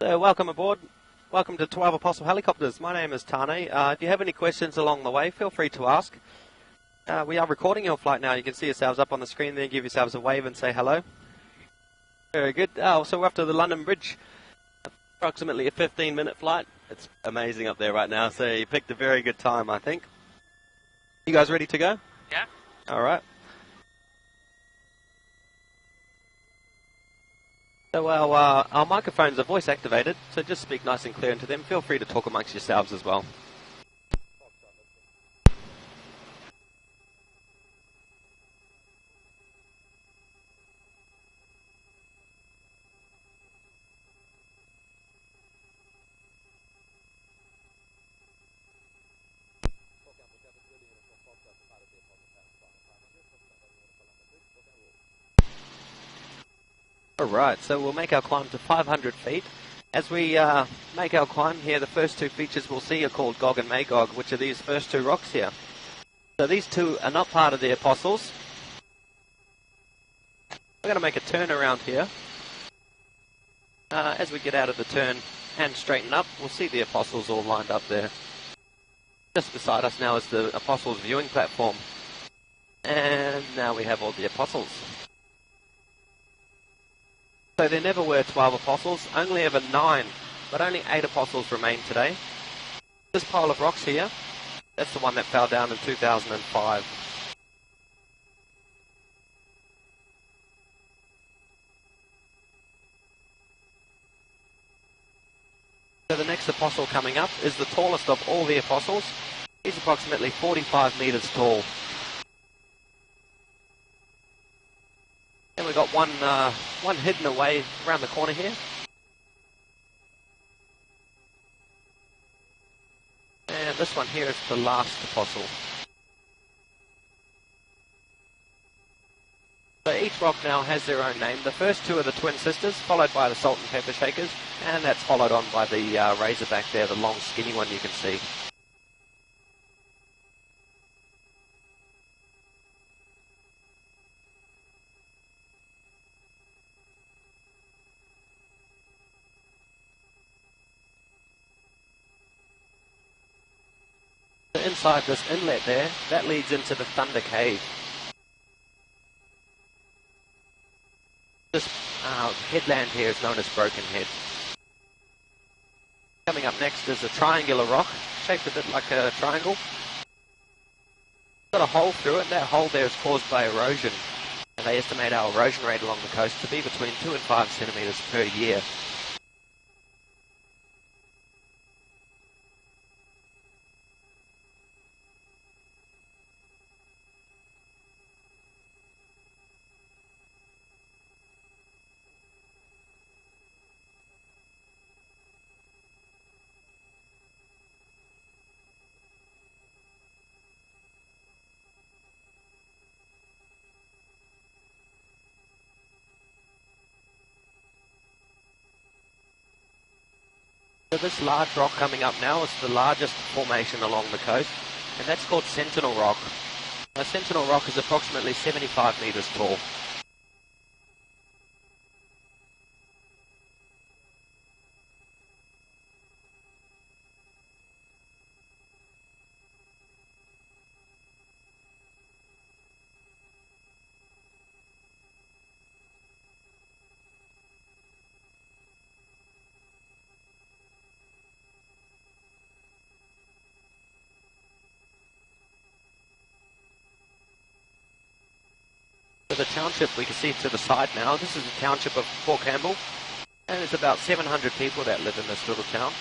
So welcome aboard. Welcome to 12 Apostle Helicopters. My name is Tane. If you have any questions along the way, feel free to ask. We are recording your flight now. You can see yourselves up on the screen there. Give yourselves a wave and say hello. Very good. So we're off to the London Bridge. Approximately a 15-minute flight. It's amazing up there right now, so you picked a very good time, I think. You guys ready to go? Yeah. All right. So our microphones are voice activated, so just speak nice and clear into them. Feel free to talk amongst yourselves as well. Alright, so we'll make our climb to 500 feet. As we make our climb here, the first two features we'll see are called Gog and Magog, which are these first two rocks here. So these two are not part of the Apostles. We're going to make a turn around here. As we get out of the turn and straighten up, we'll see the Apostles all lined up there. Just beside us now is the Apostles viewing platform. And now we have all the Apostles. So there never were 12 apostles, only ever 9, but only 8 apostles remain today. This pile of rocks here, that's the one that fell down in 2005. So the next apostle coming up is the tallest of all the apostles. He's approximately 45 meters tall. And we've got one hidden away around the corner here. And this one here is the last apostle. So each rock now has their own name. The first two are the Twin Sisters, followed by the Salt and Pepper Shakers, and that's followed on by the Razorback there, the long skinny one you can see. Inside this inlet there, that leads into the Thunder Cave. This headland here is known as Broken Head. Coming up next is a triangular rock, shaped a bit like a triangle. It's got a hole through it, and that hole there is caused by erosion. And they estimate our erosion rate along the coast to be between 2 and 5 centimetres per year. So this large rock coming up now is the largest formation along the coast, and that's called Sentinel Rock. Now, Sentinel Rock is approximately 75 meters tall. So the township we can see to the side now, this is the township of Port Campbell, and there's about 700 people that live in this little town.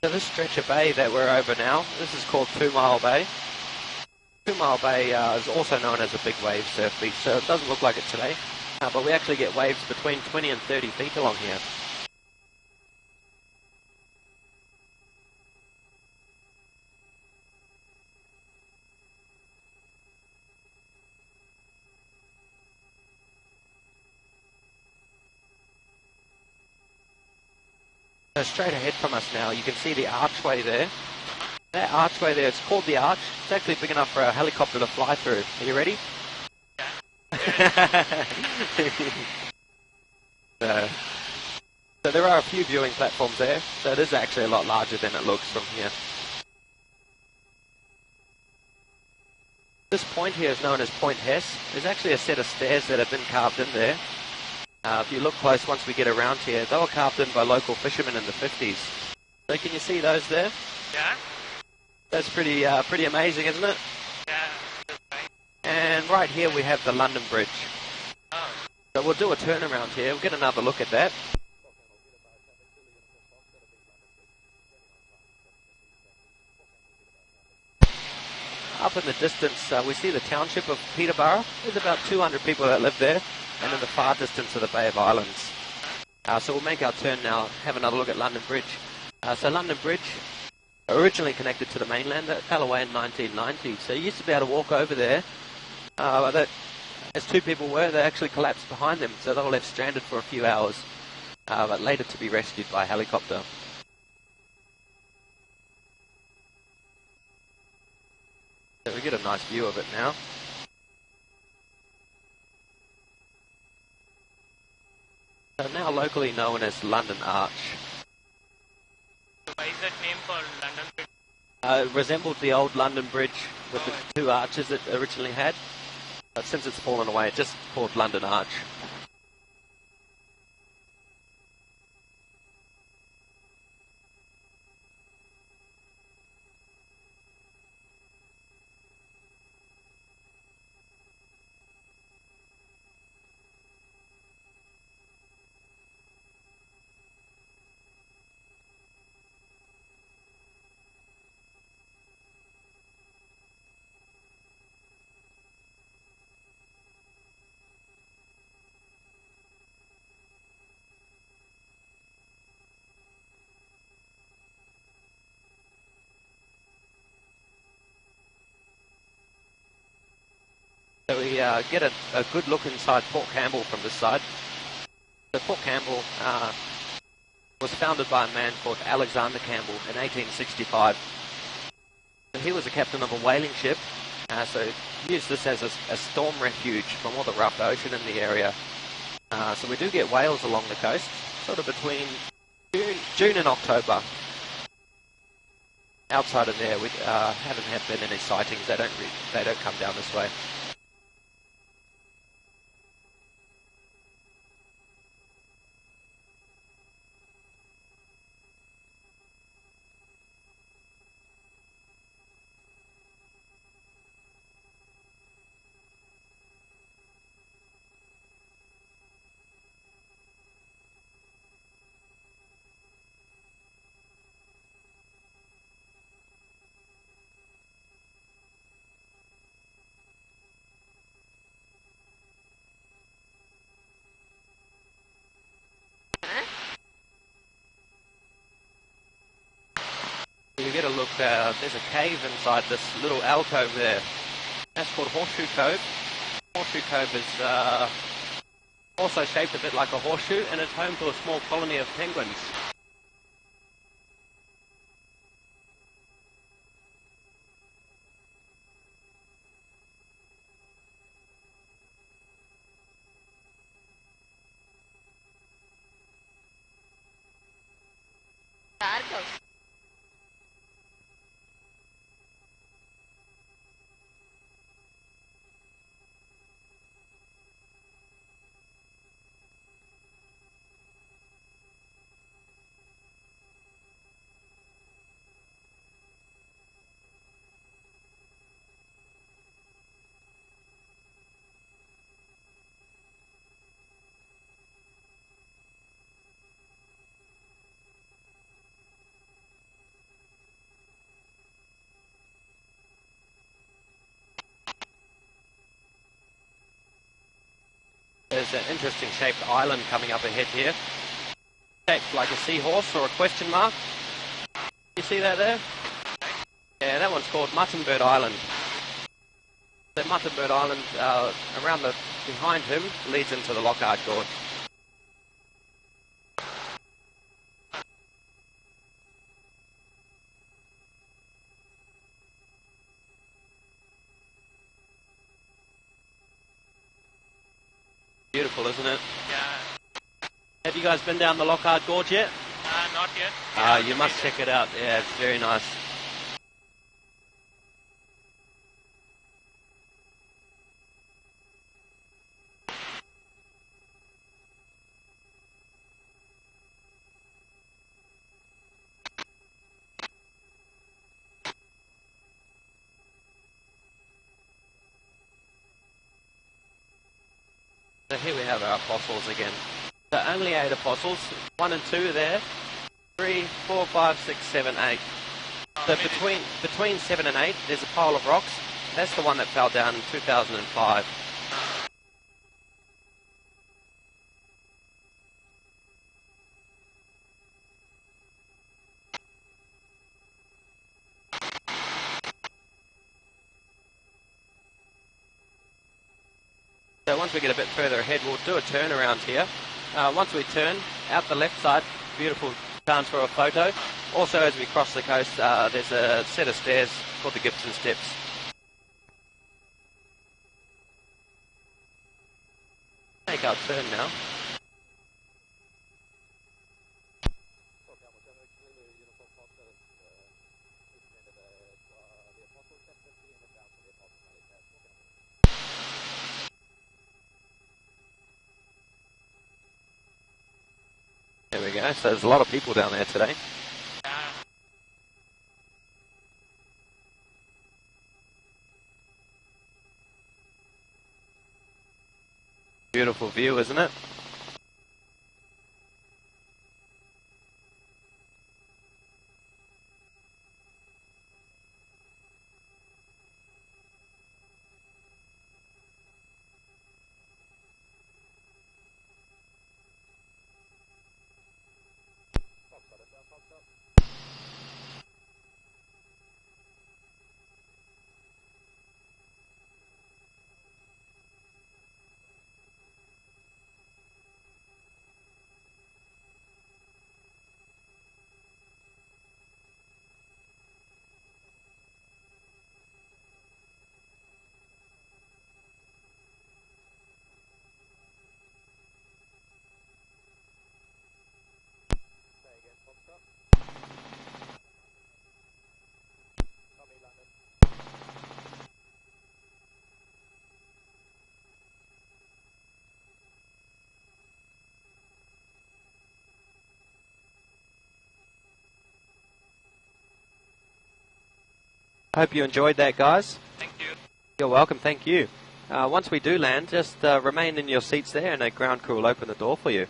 So this stretch of bay that we're over now, this is called 2 Mile Bay. 2 Mile Bay is also known as a big wave surf beach, so it doesn't look like it today. but we actually get waves between 20 and 30 feet along here. So straight ahead from us now, you can see the archway there. That archway there, it's called the Arch. It's actually big enough for a helicopter to fly through. Are you ready? Yeah. So there are a few viewing platforms there. So it is actually a lot larger than it looks from here. This point here is known as Point Hess. There's actually a set of stairs that have been carved in there. If you look close once we get around here, they were carved in by local fishermen in the 50s. So can you see those there? Yeah. That's pretty amazing, isn't it? Yeah. And right here we have the London Bridge. Oh. So we'll do a turn around here. We'll get another look at that. Up in the distance, we see the township of Peterborough. There's about 200 people that live there, and in the far distance are the Bay of Islands. So we'll make our turn now, have another look at London Bridge. So London Bridge, originally connected to the mainland, that fell away in 1990. So you used to be able to walk over there. As two people were, they actually collapsed behind them, so they were left stranded for a few hours, but later to be rescued by helicopter. So we get a nice view of it now. So now locally known as London Arch. Why is that name called London Bridge? It resembled the old London Bridge with the two arches it originally had. But since it's fallen away, it's just called London Arch. So we get a good look inside Port Campbell from this side. So Port Campbell was founded by a man called Alexander Campbell in 1865. He was a captain of a whaling ship, so he used this as a storm refuge from all the rough ocean in the area. So we do get whales along the coast, sort of between June and October. Outside of there, we haven't had been any sightings. They don't come down this way. You get a look, there's a cave inside this little alcove there. That's called Horseshoe Cove. Horseshoe Cove is also shaped a bit like a horseshoe, and it's home to a small colony of penguins. There's an interesting shaped island coming up ahead here. Shaped like a seahorse or a question mark. You see that there? Yeah, that one's called Muttonbird Island. The Muttonbird Island, around the behind him, leads into the Lockhart Gorge. Beautiful, isn't it? Yeah. Have you guys been down the Lockhart Gorge yet? Not yet. You must check it out. Yeah, it's very nice. So here we have our apostles again. So only 8 apostles, 1 and 2 there, 3, 4, 5, 6, 7, 8. So between 7 and 8, there's a pile of rocks. That's the one that fell down in 2005. So once we get a bit further ahead, we'll do a turn around here. Once we turn, out the left side, beautiful chance for a photo. Also, as we cross the coast, there's a set of stairs called the Gibson Steps. Take our turn now. There we go. So there's a lot of people down there today. Beautiful view, isn't it? Hope you enjoyed that, guys. Thank you. You're welcome, thank you. Once we do land, just remain in your seats there and a ground crew will open the door for you.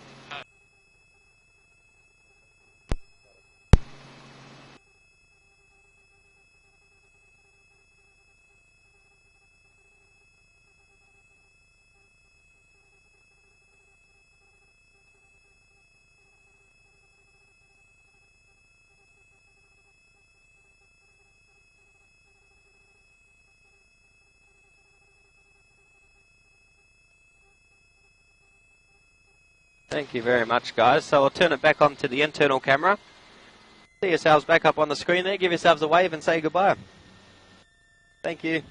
Thank you very much, guys. So I'll turn it back on to the internal camera. See yourselves back up on the screen there. Give yourselves a wave and say goodbye. Thank you.